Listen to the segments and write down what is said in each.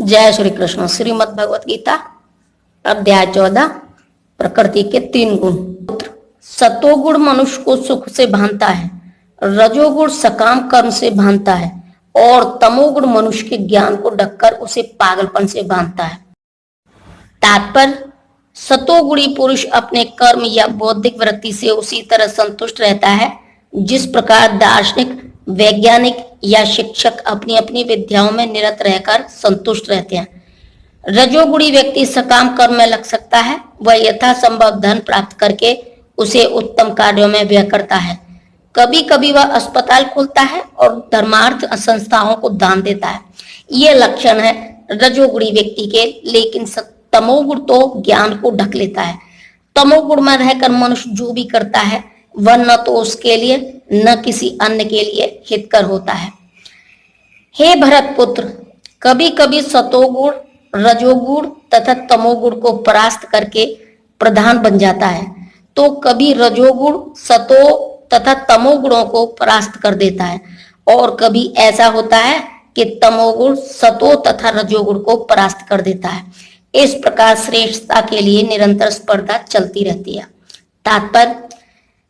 जय श्री कृष्ण। श्रीमद् भगवत गीता अध्याय 14 प्रकृति के 3 गुण। सतोगुण मनुष्य को सुख से बांधता है, रजोगुण सकाम कर्म से बांधता है और तमोगुण मनुष्य के ज्ञान को ढककर उसे पागलपन से बांधता है। तात्पर्य, सतोगुणी पुरुष अपने कर्म या बौद्धिक वृत्ति से उसी तरह संतुष्ट रहता है जिस प्रकार दार्शनिक, वैज्ञानिक या शिक्षक अपनी अपनी विद्याओं में निरत रहकर संतुष्ट रहते हैं। रजोगुणी व्यक्ति सकाम कर्म में लग सकता है। वह यथासंभव धन प्राप्त करके उसे उत्तम कार्यों में व्यय करता है। कभी कभी वह अस्पताल खोलता है और धर्मार्थ संस्थाओं को दान देता है। ये लक्षण है रजोगुणी व्यक्ति के। लेकिन तमोगुण तो ज्ञान को ढक लेता है। तमोगुण में रहकर मनुष्य जो भी करता है वह न तो उसके लिए न किसी अन्य के लिए हितकर होता है। हे भरत पुत्र, कभी कभी सतोगुण, रजोगुण तथा तमोगुण को परास्त करके प्रधान बन जाता है, तो कभी रजोगुण सतो तथा तमोगुणों को परास्त कर देता है और कभी ऐसा होता है कि तमोगुण सतो तथा रजोगुण को परास्त कर देता है। इस प्रकार श्रेष्ठता के लिए निरंतर स्पर्धा चलती रहती है। तात्पर्य,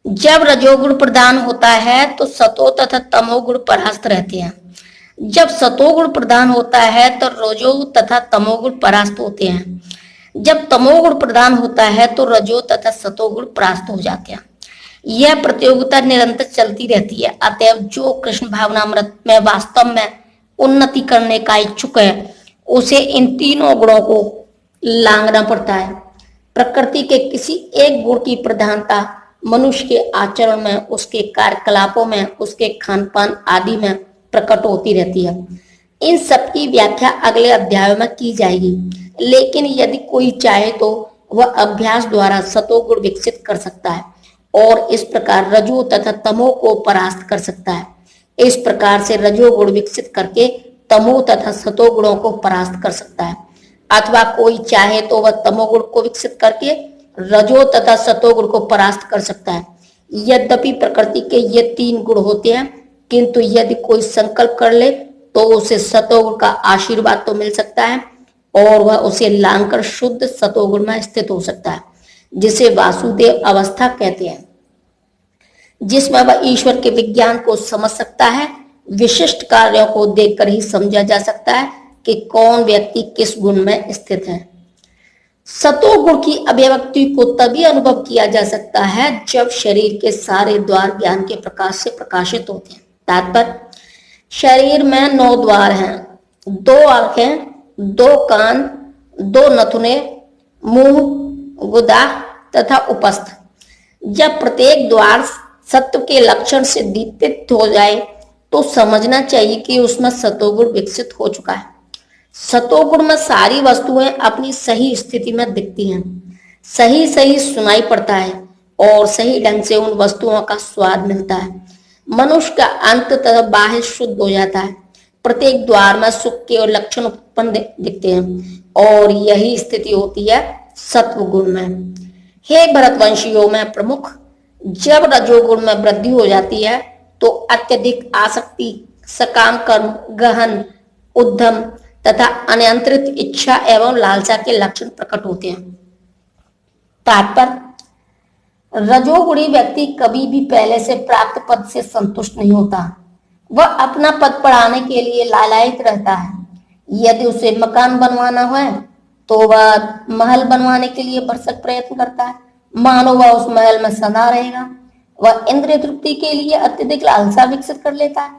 जब रजोगुण प्रधान होता है तो सतो तथा तमोगुण परास्त रहते हैं। जब सतोगुण प्रधान होता है तो रजो तथा तमोगुण परास्त होते हैं। जब तमोगुण प्रधान होता है तो रजो तथा सतोगुण परास्त हो जाते हैं। यह प्रतियोगिता निरंतर चलती रहती है। अतएव जो कृष्ण भावनामृत में वास्तव में उन्नति करने का इच्छुक है उसे इन तीनों गुणों को लांघना पड़ता है। प्रकृति के किसी एक गुण की प्रधानता मनुष्य के आचरण में, उसके कार्यकलापों में, उसके खान पान आदि में प्रकट होती रहती है। इन सब की व्याख्या अगले अध्यायों में की जाएगी। लेकिन यदि कोई चाहे तो वह अभ्यास द्वारा सतोगुण विकसित कर सकता है और इस प्रकार रजो तथा तमो को परास्त कर सकता है। इस प्रकार से रजोगुण विकसित करके तमो तथा सतोगुणों को परास्त कर सकता है। अथवा कोई चाहे तो वह तमोगुण को विकसित करके रजो तथा सतोगुण को परास्त कर सकता है। यद्यपि प्रकृति के ये 3 गुण होते हैं, किंतु यदि कोई संकल्प कर ले तो उसे सतोगुण का आशीर्वाद तो मिल सकता है और वह उसे लांघकर शुद्ध सतोगुण में स्थित हो सकता है, जिसे वासुदेव अवस्था कहते हैं, जिसमें वह ईश्वर के विज्ञान को समझ सकता है। विशिष्ट कार्यों को देखकर ही समझा जा सकता है कि कौन व्यक्ति किस गुण में स्थित है। सतोगुण की अभिव्यक्ति को तभी अनुभव किया जा सकता है जब शरीर के सारे द्वार ज्ञान के प्रकाश से प्रकाशित होते हैं। तात्पर्य, शरीर में 9 द्वार हैं, 2 आंखें, 2 कान, 2 नथुने, मुंह, गुदा तथा उपस्थ। जब प्रत्येक द्वार सत्व के लक्षण से दीप्त हो जाए तो समझना चाहिए कि उसमें सतोगुण विकसित हो चुका है। सतोगुण में सारी वस्तुएं अपनी सही स्थिति में दिखती हैं, सही सही सुनाई पड़ता है और सही ढंग से उन वस्तुओं का स्वाद मिलता है। मनुष्य का अंत तथा बाह्य शुद्ध हो जाता है। प्रत्येक द्वार में सुख के और लक्षण उत्पन्न दिखते हैं और यही स्थिति होती है सत्व गुण में। हे भरतवंशियों में प्रमुख, जब रजोगुण में वृद्धि हो जाती है तो अत्यधिक आसक्ति, सकाम कर्म, गहन उद्यम तथा अनियंत्रित इच्छा एवं लालसा के लक्षण प्रकट होते हैं। तात्पर्य, रजोगुणी व्यक्ति कभी भी पहले से प्राप्त पद से संतुष्ट नहीं होता। वह अपना पद बढ़ाने के लिए लालायित रहता है। यदि उसे मकान बनवाना है तो वह महल बनवाने के लिए भरसक प्रयत्न करता है, मानो वह उस महल में सदा रहेगा। वह इंद्रिय तृप्ति के लिए अत्यधिक लालसा विकसित कर लेता है।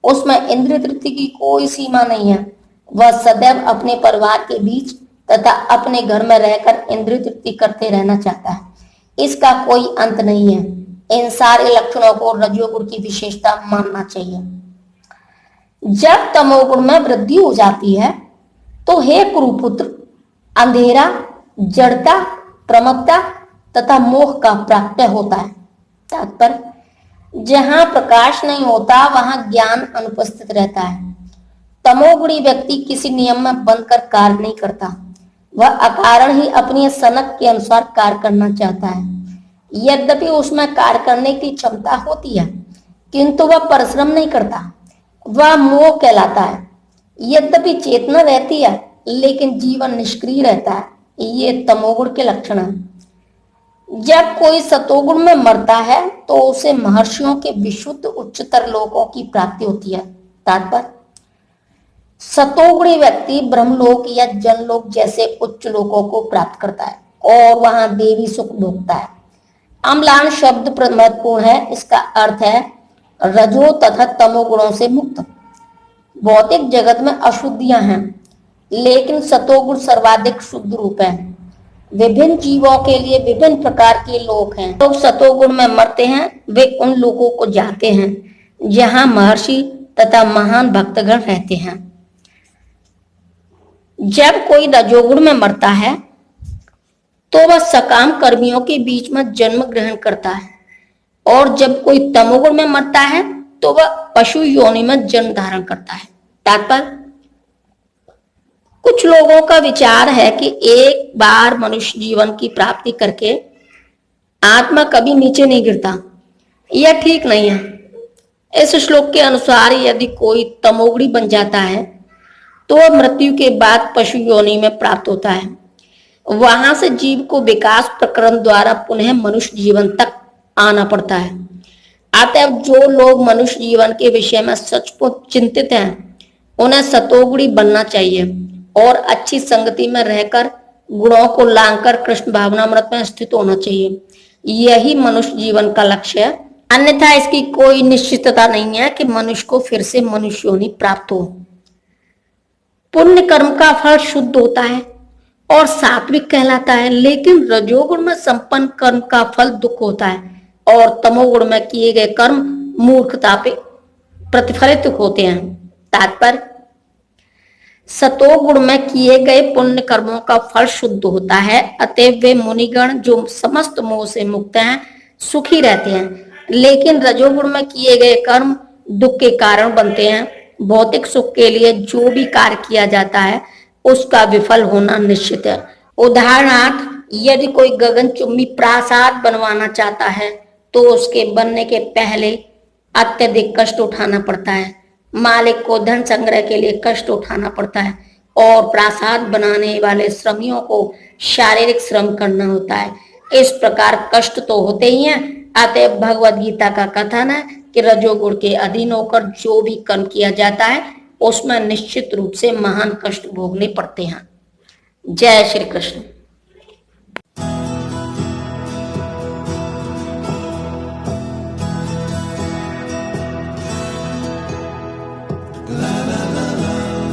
उसमें इंद्रिय तृप्ति की कोई सीमा नहीं है। वह सदैव अपने परिवार के बीच तथा अपने घर में रहकर इंद्रिय तृप्ति करते रहना चाहता है। इसका कोई अंत नहीं है। इन सारे लक्षणों को रजोगुण की विशेषता मानना चाहिए। जब तमोगुण में वृद्धि हो जाती है तो हे कुरुपुत्र, अंधेरा, जड़ता, प्रमत्ता तथा मोह का प्राकट्य होता है। तात्पर्य, जहां प्रकाश नहीं होता वहां ज्ञान अनुपस्थित रहता है। तमोगुणी व्यक्ति किसी नियम में बंधकर कार्य नहीं करता। वह अकारण ही अपनी सनक के अनुसार कार्य करना चाहता है। यद्यपि उसमें कार्य करने की क्षमता होती है, किंतु वह परिश्रम नहीं करता। वह मोह कहलाता है। यद्यपि चेतना रहती है लेकिन जीवन निष्क्रिय रहता है। ये तमोगुण के लक्षण हैं। जब कोई सतोगुण में मरता है तो उसे महर्षियों के विशुद्ध उच्चतर लोकों की प्राप्ति होती है। तात्पर्य, सतोगुणी व्यक्ति ब्रह्मलोक या जनलोक जैसे उच्च लोकों को प्राप्त करता है और वहां देवी सुख भोगता है। अम्लान शब्द महत्वपूर्ण है। इसका अर्थ है रजो तथा तमोगुणों से मुक्त। भौतिक जगत में अशुद्धियां हैं, लेकिन सतोगुण सर्वाधिक शुद्ध रूप है। विभिन्न जीवों के लिए विभिन्न प्रकार के लोक हैं। लोग सतोगुण में मरते हैं, वे उन लोगों को जाते हैं जहां महर्षि तथा महान भक्तगण रहते हैं। जब कोई रजोगुण में मरता है तो वह सकाम कर्मियों के बीच में जन्म ग्रहण करता है, और जब कोई तमोगुण में मरता है तो वह पशु योनि में जन्म धारण करता है। तात्पर्य, कुछ लोगों का विचार है कि एक बार मनुष्य जीवन की प्राप्ति करके आत्मा कभी नीचे नहीं गिरता। यह ठीक नहीं है। इस श्लोक के अनुसार यदि कोई तमोगुणी बन जाता है तो वह मृत्यु के बाद पशु योनि में प्राप्त होता है। वहां से जीव को विकास प्रकरण द्वारा पुनः मनुष्य जीवन तक आना पड़ता है। अतः जो लोग मनुष्य जीवन के विषय में सचमुच चिंतित हैं, उन्हें सतोगुणी बनना चाहिए और अच्छी संगति में रहकर गुणों को लांघकर कृष्ण भावनामृत में स्थित होना चाहिए। यही मनुष्य जीवन का लक्ष्य है। अन्यथा इसकी कोई निश्चितता नहीं है कि मनुष्य को फिर से मनुष्य योनि प्राप्त हो। पुण्य कर्म का फल शुद्ध होता है और सात्विक कहलाता है, लेकिन रजोगुण में संपन्न कर्म का फल दुख होता है और तमोगुण में किए गए कर्म मूर्खता पे प्रतिफलित होते हैं। तात्पर्य, सतोगुण में किए गए पुण्य कर्मों का फल शुद्ध होता है, अतएव वे मुनिगण जो समस्त मोह से मुक्त हैं सुखी रहते हैं, लेकिन रजोगुण में किए गए कर्म दुख के कारण बनते हैं। भौतिक सुख के लिए जो भी कार्य किया जाता है उसका विफल होना निश्चित है। उदाहरणार्थ, यदि कोई गगनचुंबी प्रासाद बनवाना चाहता है तो उसके बनने के पहले अत्यधिक कष्ट उठाना पड़ता है। मालिक को धन संग्रह के लिए कष्ट उठाना पड़ता है और प्रासाद बनाने वाले श्रमियों को शारीरिक श्रम करना होता है। इस प्रकार कष्ट तो होते ही हैं। अतः भगवद गीता का कथन है कि रजोगुण के अधीन होकर जो भी कर्म किया जाता है उसमें निश्चित रूप से महान कष्ट भोगने पड़ते हैं। जय श्री कृष्ण।